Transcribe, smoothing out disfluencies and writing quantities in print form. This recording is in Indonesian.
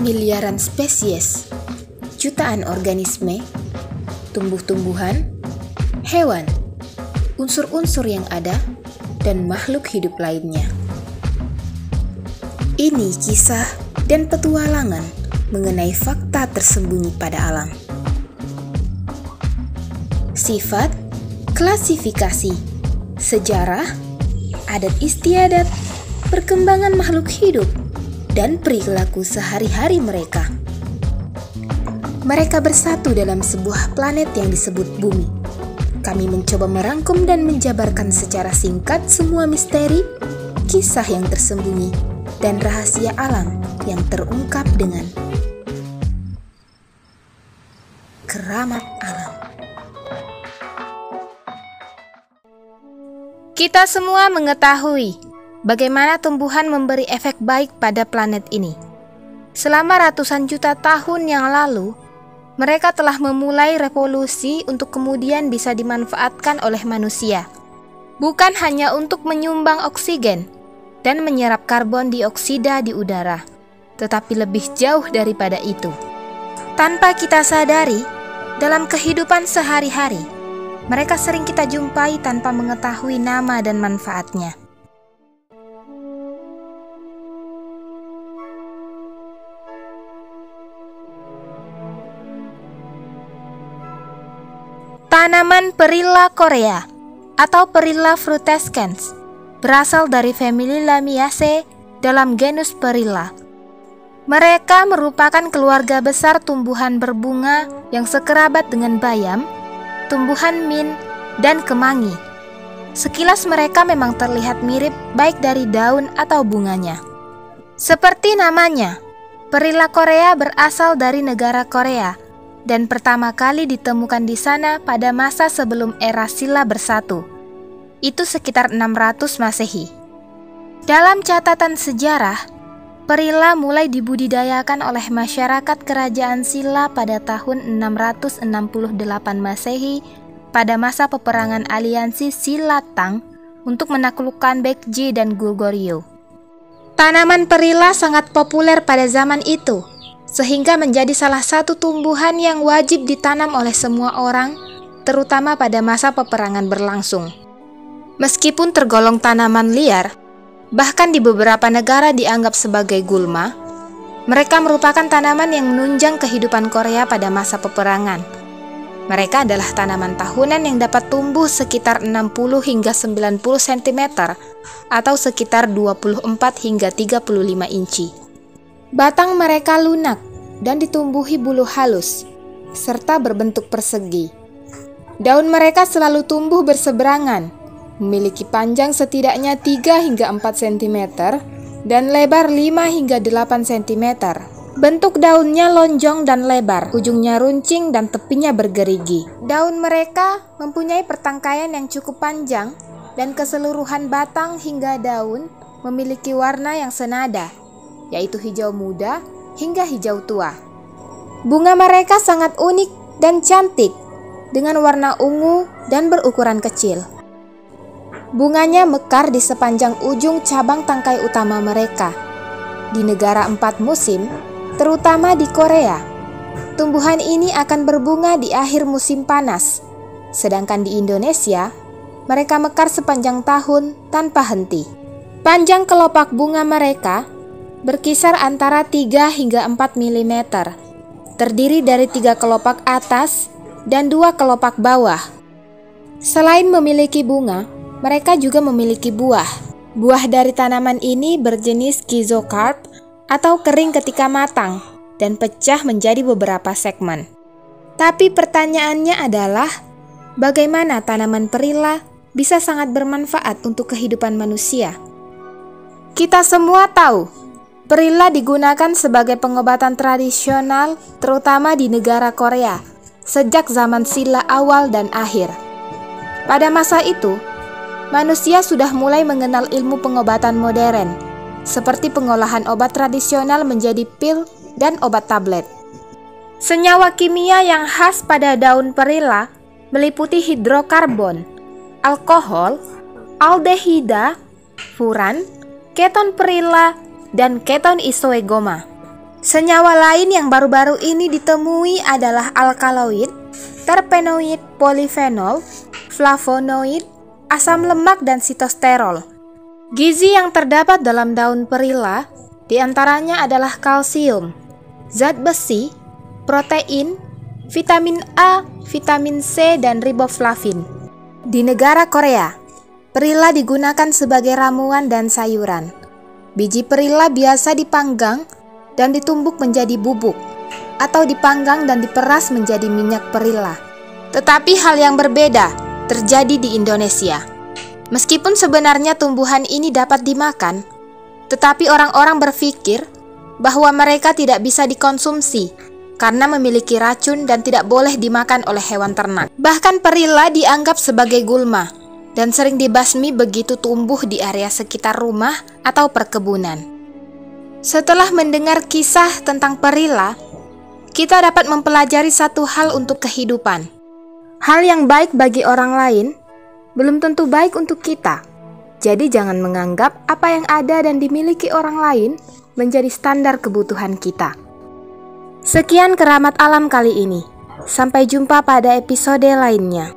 miliaran spesies, jutaan organisme, tumbuh-tumbuhan, hewan, unsur-unsur yang ada, dan makhluk hidup lainnya. Ini kisah dan petualangan mengenai fakta tersembunyi pada alam. Sifat, klasifikasi, sejarah, adat istiadat, perkembangan makhluk hidup, dan perilaku sehari-hari mereka. Mereka bersatu dalam sebuah planet yang disebut Bumi. Kami mencoba merangkum dan menjabarkan secara singkat semua misteri, kisah yang tersembunyi, dan rahasia alam yang terungkap dengan keramat alam. Kita semua mengetahui bagaimana tumbuhan memberi efek baik pada planet ini. Selama ratusan juta tahun yang lalu, mereka telah memulai revolusi untuk kemudian bisa dimanfaatkan oleh manusia. Bukan hanya untuk menyumbang oksigen dan menyerap karbon dioksida di udara, tetapi lebih jauh daripada itu. Tanpa kita sadari, dalam kehidupan sehari-hari, mereka sering kita jumpai tanpa mengetahui nama dan manfaatnya. Tanaman Perilla Korea atau Perilla frutescens berasal dari famili Lamiaceae dalam genus Perilla. Mereka merupakan keluarga besar tumbuhan berbunga yang sekerabat dengan bayam, tumbuhan mint, dan kemangi. Sekilas mereka memang terlihat mirip baik dari daun atau bunganya. Seperti namanya, Perilla Korea berasal dari negara Korea dan pertama kali ditemukan di sana pada masa sebelum era Silla bersatu. Itu sekitar 600 Masehi. Dalam catatan sejarah, Perilla mulai dibudidayakan oleh masyarakat kerajaan Silla pada tahun 668 Masehi pada masa peperangan aliansi Silla-Tang untuk menaklukkan Baekje dan Goguryeo. Tanaman Perilla sangat populer pada zaman itu, sehingga menjadi salah satu tumbuhan yang wajib ditanam oleh semua orang, terutama pada masa peperangan berlangsung. Meskipun tergolong tanaman liar, bahkan di beberapa negara dianggap sebagai gulma, mereka merupakan tanaman yang menunjang kehidupan Korea pada masa peperangan. Mereka adalah tanaman tahunan yang dapat tumbuh sekitar 60 hingga 90 cm atau sekitar 24 hingga 35 inci. Batang mereka lunak dan ditumbuhi bulu halus, serta berbentuk persegi. Daun mereka selalu tumbuh berseberangan, memiliki panjang setidaknya 3 hingga 4 cm dan lebar 5 hingga 8 cm. Bentuk daunnya lonjong dan lebar, ujungnya runcing dan tepinya bergerigi. Daun mereka mempunyai pertangkaian yang cukup panjang dan keseluruhan batang hingga daun memiliki warna yang senada, yaitu hijau muda hingga hijau tua. Bunga mereka sangat unik dan cantik dengan warna ungu dan berukuran kecil. Bunganya mekar di sepanjang ujung cabang tangkai utama mereka. Di negara 4 musim, terutama di Korea, tumbuhan ini akan berbunga di akhir musim panas. Sedangkan di Indonesia, mereka mekar sepanjang tahun tanpa henti. Panjang kelopak bunga mereka berkisar antara 3 hingga 4 mm, terdiri dari 3 kelopak atas dan 2 kelopak bawah. Selain memiliki bunga, mereka juga memiliki buah. Buah dari tanaman ini berjenis schizocarp atau kering ketika matang dan pecah menjadi beberapa segmen. Tapi pertanyaannya adalah, bagaimana tanaman Perilla bisa sangat bermanfaat untuk kehidupan manusia? Kita semua tahu, Perilla digunakan sebagai pengobatan tradisional terutama di negara Korea sejak zaman Silla awal dan akhir. Pada masa itu, manusia sudah mulai mengenal ilmu pengobatan modern, seperti pengolahan obat tradisional menjadi pil dan obat tablet. Senyawa kimia yang khas pada daun Perilla meliputi hidrokarbon, alkohol, aldehida, furan, keton Perilla, dan keton isoegoma. Senyawa lain yang baru-baru ini ditemui adalah alkaloid, terpenoid, polifenol, flavonoid, asam lemak, dan sitosterol. Gizi yang terdapat dalam daun perila diantaranya adalah kalsium, zat besi, protein, vitamin A, vitamin C, dan riboflavin. Di negara Korea, perila digunakan sebagai ramuan dan sayuran. Biji perila biasa dipanggang dan ditumbuk menjadi bubuk, atau dipanggang dan diperas menjadi minyak perila. Tetapi hal yang berbeda terjadi di Indonesia. Meskipun sebenarnya tumbuhan ini dapat dimakan, tetapi orang-orang berpikir bahwa mereka tidak bisa dikonsumsi karena memiliki racun dan tidak boleh dimakan oleh hewan ternak. Bahkan perila dianggap sebagai gulma dan sering dibasmi begitu tumbuh di area sekitar rumah atau perkebunan. Setelah mendengar kisah tentang perila, kita dapat mempelajari satu hal untuk kehidupan. Hal yang baik bagi orang lain belum tentu baik untuk kita. Jadi jangan menganggap apa yang ada dan dimiliki orang lain menjadi standar kebutuhan kita. Sekian Keramat Alam kali ini. Sampai jumpa pada episode lainnya.